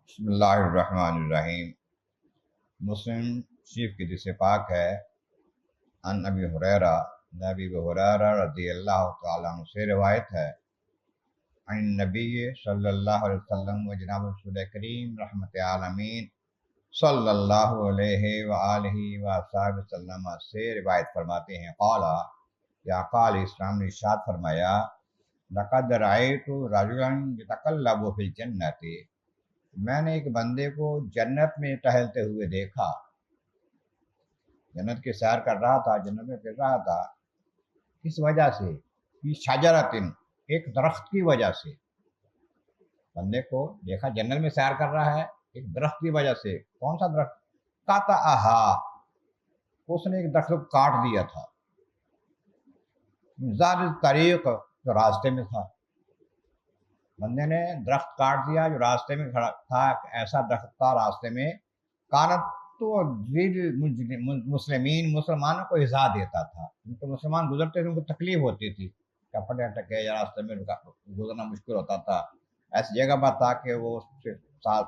بسم اللہ الرحمن الرحیم۔ مسلم شریف کی حدیث پاک ہے، ان ابی ہریرہ رضی اللہ تعالیٰ عنہ سے روایت ہے، عن نبی صلی اللہ علیہ وسلم و جناب رسول کریم رحمت عالمین صلی اللہ علیہ وآلہ وصحبہ وسلم سے روایت فرماتے ہیں، قال یا قال اسلام نے ارشاد فرمایا، لقد رأیت رجلا یتقلب فی الجنۃ، میں نے ایک بندے کو جنت میں ٹہلتے ہوئے دیکھا، جنت کی سیر کر رہا تھا، جنت میں پھر رہا تھا، کس وجہ سے؟ فی شجرۃ، ایک درخت کی وجہ سے۔ بندے کو دیکھا جنت میں سیر کر رہا ہے ایک درخت کی وجہ سے۔ کون سا درخت؟ قطعہا، اس نے ایک درخت کو کاٹ دیا تھا، ذات طریق، جو راستے میں تھا۔ بندے نے درخت کاٹ دیا جو راستے میں کھڑا تھا، ایسا درخت تھا راستے میں، کانت تو مسلمین، مسلمانوں کو ایذا دیتا تھا، ان کو مسلمان گزرتے تھے ان کو تکلیف ہوتی تھی، کپڑے اٹکے یا راستے میں گزرنا مشکل ہوتا تھا، ایسی جگہ پر تھا کہ وہ اس سے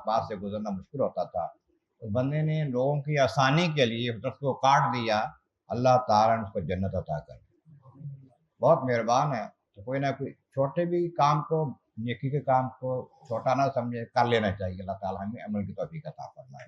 پاس سے گزرنا مشکل ہوتا تھا۔ اس بندے نے لوگوں کی آسانی کے لیے اس درخت کو کاٹ دیا، اللہ تعالیٰ نے اس کو جنت عطا کر دی۔ بہت مہربان ہے۔ تو کوئی نہ کوئی چھوٹے بھی کام کو، نیکی کے کام کو چھوٹا نہ سمجھے، کر لینا چاہیے۔ اللہ تعالیٰ ہمیں عمل کی توفیق عطا فرمائے۔